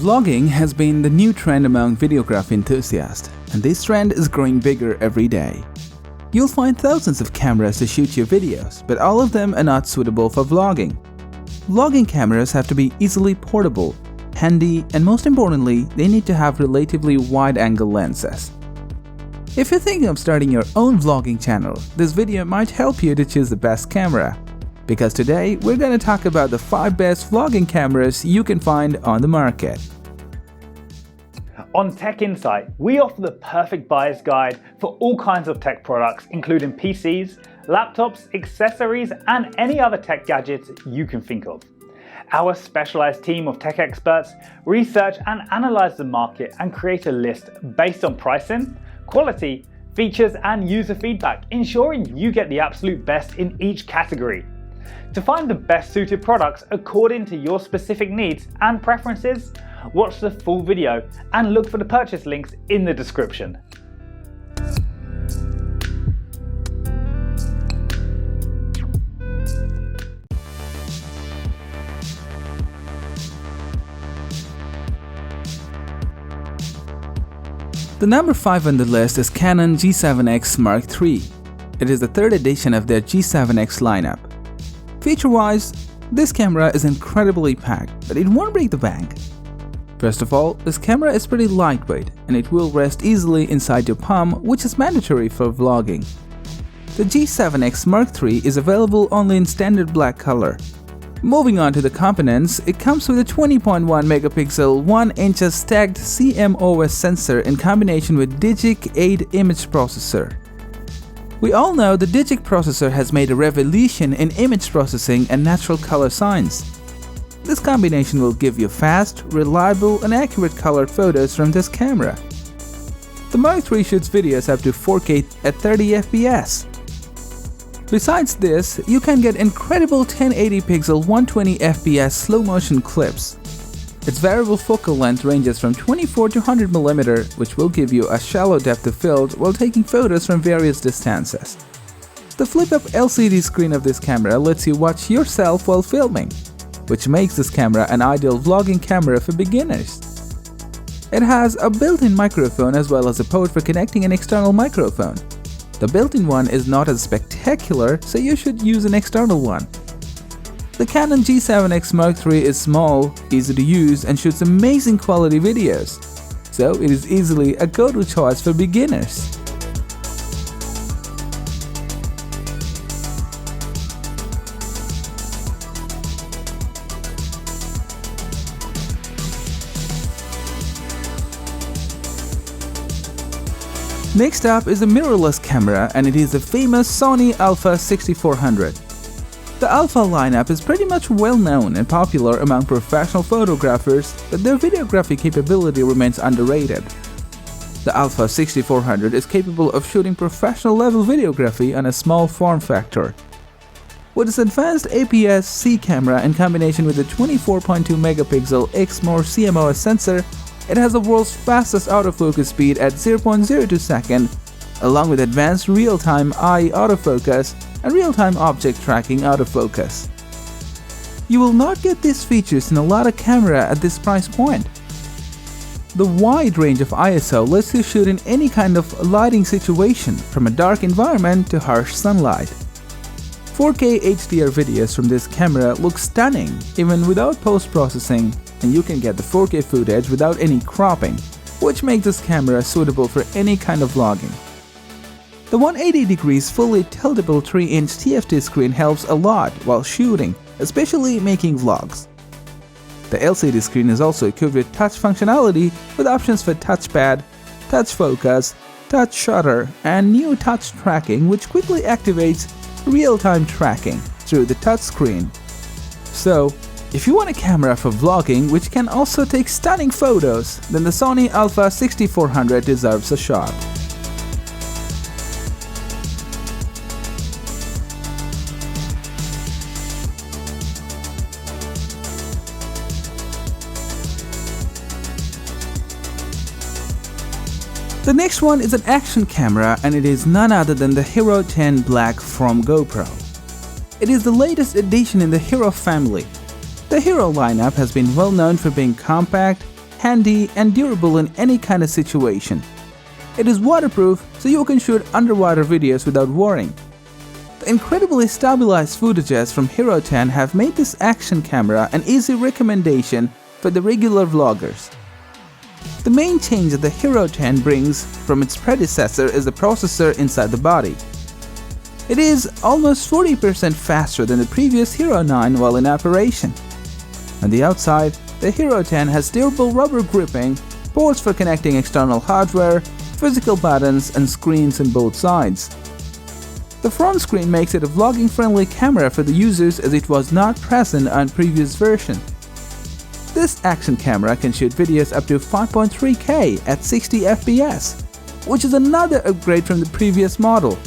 Vlogging has been the new trend among videography enthusiasts, and this trend is growing bigger every day. You'll find thousands of cameras to shoot your videos, but all of them are not suitable for vlogging. Vlogging cameras have to be easily portable, handy, and most importantly, they need to have relatively wide-angle lenses. If you're thinking of starting your own vlogging channel, this video might help you to choose the best camera. Because today, we're going to talk about the 5 best vlogging cameras you can find on the market. On Tech Insight, we offer the perfect buyer's guide for all kinds of tech products, including PCs, laptops, accessories, and any other tech gadgets you can think of. Our specialized team of tech experts research and analyze the market and create a list based on pricing, quality, features, and user feedback, ensuring you get the absolute best in each category. To find the best suited products according to your specific needs and preferences, watch the full video and look for the purchase links in the description. The number 5 on the list is Canon G7X Mark III. It is the 3rd edition of their G7X lineup. Feature-wise, this camera is incredibly packed, but it won't break the bank. First of all, this camera is pretty lightweight and it will rest easily inside your palm, which is mandatory for vlogging. The G7X Mark III is available only in standard black color. Moving on to the components, it comes with a 20.1 megapixel 1-inch stacked CMOS sensor in combination with DJI 8 image processor. We all know the DJI processor has made a revolution in image processing and natural color science. This combination will give you fast, reliable, and accurate colored photos from this camera. The Mark III shoots videos up to 4K at 30 FPS. Besides this, you can get incredible 1080 pixel 120 FPS slow motion clips. Its variable focal length ranges from 24 to 100 mm, which will give you a shallow depth of field while taking photos from various distances. The flip-up LCD screen of this camera lets you watch yourself while filming, which makes this camera an ideal vlogging camera for beginners. It has a built-in microphone as well as a port for connecting an external microphone. The built-in one is not as spectacular, so you should use an external one. The Canon G7X Mark III is small, easy to use, and shoots amazing quality videos, so it is easily a go-to choice for beginners. Next up is a mirrorless camera, and it is the famous Sony α6400. The Alpha lineup is pretty much well known and popular among professional photographers, but their videography capability remains underrated. The α6400 is capable of shooting professional level videography on a small form factor. With its advanced APS-C camera in combination with a 24.2 megapixel Exmor CMOS sensor, it has the world's fastest autofocus speed at 0.02 second, along with advanced real-time eye autofocus and real-time object tracking autofocus. You will not get these features in a lot of camera at this price point. The wide range of ISO lets you shoot in any kind of lighting situation, from a dark environment to harsh sunlight. 4K HDR videos from this camera look stunning even without post-processing, and you can get the 4K footage without any cropping, which makes this camera suitable for any kind of vlogging. The 180 degrees fully tiltable 3-inch TFT screen helps a lot while shooting, especially making vlogs. The LCD screen is also equipped with touch functionality with options for touchpad, touch focus, touch shutter, and new touch tracking, which quickly activates real-time tracking through the touch screen. So, if you want a camera for vlogging which can also take stunning photos, then the Sony α6400 deserves a shot. The next one is an action camera, and it is none other than the Hero 10 Black from GoPro. It is the latest addition in the Hero family. The Hero lineup has been well known for being compact, handy and durable in any kind of situation. It is waterproof, so you can shoot underwater videos without worrying. The incredibly stabilized footages from Hero 10 have made this action camera an easy recommendation for the regular vloggers. The main change that the Hero 10 brings from its predecessor is the processor inside the body. It is almost 40% faster than the previous Hero 9 while in operation. On the outside, the Hero 10 has durable rubber gripping, ports for connecting external hardware, physical buttons and screens on both sides. The front screen makes it a vlogging-friendly camera for the users as it was not present on previous version. This action camera can shoot videos up to 5.3K at 60 FPS, which is another upgrade from the previous model.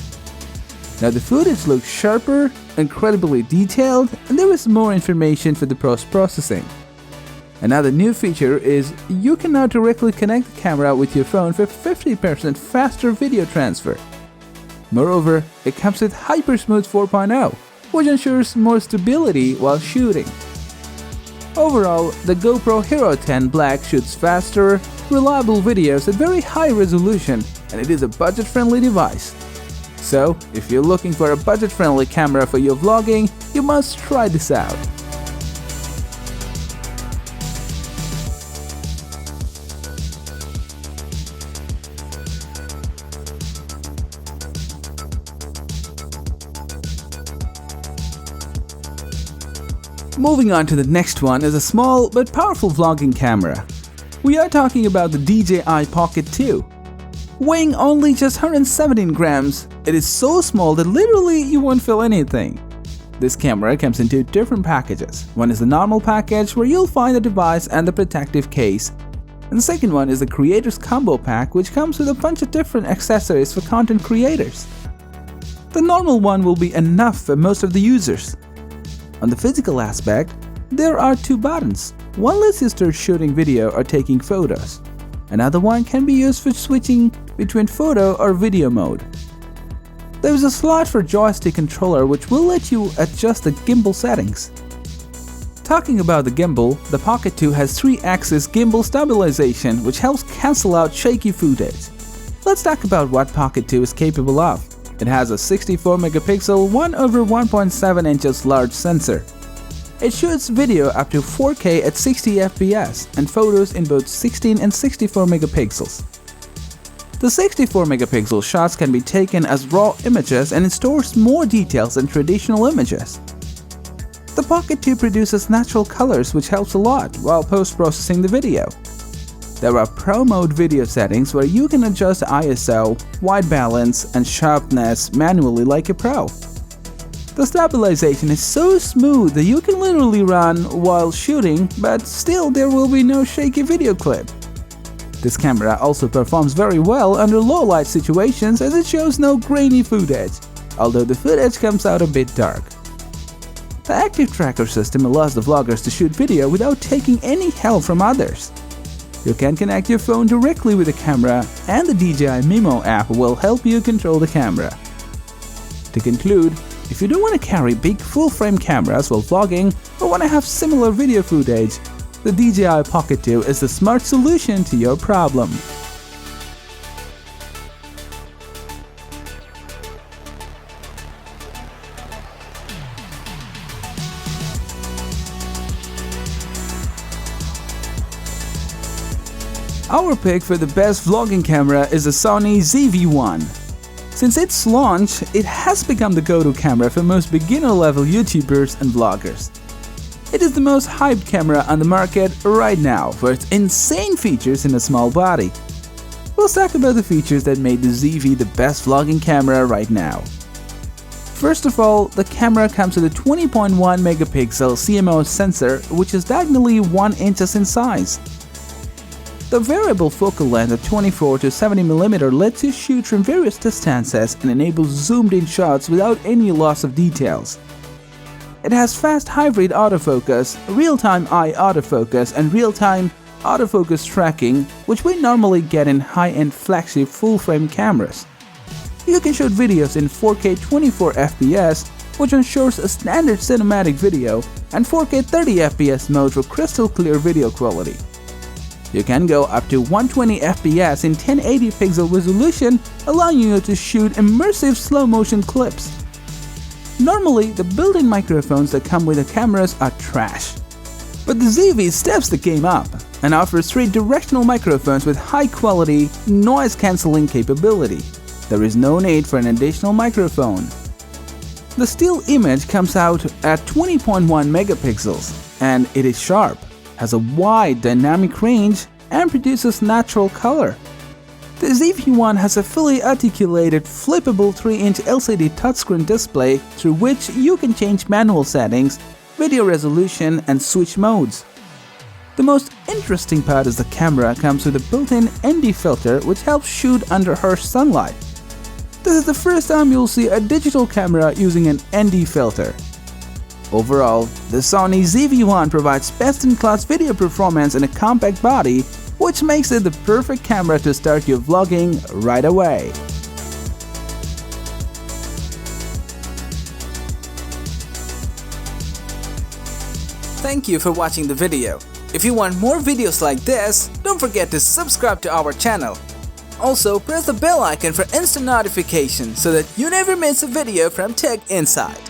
Now the footage looks sharper, incredibly detailed, and there is more information for the post-processing. Another new feature is you can now directly connect the camera with your phone for 50% faster video transfer. Moreover, it comes with HyperSmooth 4.0, which ensures more stability while shooting. Overall, the GoPro Hero 10 Black shoots faster, reliable videos at very high resolution, and it is a budget-friendly device. So, if you're looking for a budget-friendly camera for your vlogging, you must try this out. Moving on to the next one is a small but powerful vlogging camera. We are talking about the DJI Pocket 2. Weighing only just 117 grams, it is so small that literally you won't feel anything. This camera comes in two different packages. One is the normal package where you'll find the device and the protective case. And the second one is the Creators Combo Pack, which comes with a bunch of different accessories for content creators. The normal one will be enough for most of the users. On the physical aspect, there are two buttons. One lets you start shooting video or taking photos. Another one can be used for switching between photo or video mode. There is a slot for joystick controller which will let you adjust the gimbal settings. Talking about the gimbal, the Pocket 2 has 3-axis gimbal stabilization which helps cancel out shaky footage. Let's talk about what Pocket 2 is capable of. It has a 64-megapixel 1/1.7 inches large sensor. It shoots video up to 4K at 60 FPS and photos in both 16 and 64 megapixels. The 64 megapixel shots can be taken as raw images and it stores more details than traditional images. The Pocket 2 produces natural colors which helps a lot while post-processing the video. There are Pro Mode video settings where you can adjust ISO, white balance and sharpness manually like a pro. The stabilization is so smooth that you can literally run while shooting, but still there will be no shaky video clip. This camera also performs very well under low light situations as it shows no grainy footage, although the footage comes out a bit dark. The active tracker system allows the vloggers to shoot video without taking any help from others. You can connect your phone directly with the camera, and the DJI Mimo app will help you control the camera. To conclude, if you don't want to carry big full-frame cameras while vlogging or want to have similar video footage, the DJI Pocket 2 is the smart solution to your problem. Our pick for the best vlogging camera is the Sony ZV-1. Since its launch, it has become the go-to camera for most beginner-level YouTubers and vloggers. It is the most hyped camera on the market right now for its insane features in a small body. We'll talk about the features that made the ZV the best vlogging camera right now. First of all, the camera comes with a 20.1 megapixel CMOS sensor which is diagonally 1 inch in size. The variable focal length of 24 to 70 mm lets you shoot from various distances and enables zoomed-in shots without any loss of details. It has fast hybrid autofocus, real-time eye autofocus and real-time autofocus tracking, which we normally get in high-end flagship full-frame cameras. You can shoot videos in 4K 24 FPS, which ensures a standard cinematic video, and 4K 30 FPS mode for crystal clear video quality. You can go up to 120 FPS in 1080 pixel resolution, allowing you to shoot immersive slow-motion clips. Normally, the built-in microphones that come with the cameras are trash. But the ZV steps the game up and offers 3 directional microphones with high-quality, noise-cancelling capability. There is no need for an additional microphone. The still image comes out at 20.1 megapixels and it is sharp, has a wide dynamic range and produces natural color. The ZV-1 has a fully articulated flippable 3-inch LCD touchscreen display through which you can change manual settings, video resolution and switch modes. The most interesting part is the camera comes with a built-in ND filter which helps shoot under harsh sunlight. This is the first time you'll see a digital camera using an ND filter. Overall, the Sony ZV-1 provides best-in-class video performance in a compact body, which makes it the perfect camera to start your vlogging right away. Thank you for watching the video. If you want more videos like this, don't forget to subscribe to our channel. Also, press the bell icon for instant notification so that you never miss a video from Tech Insight.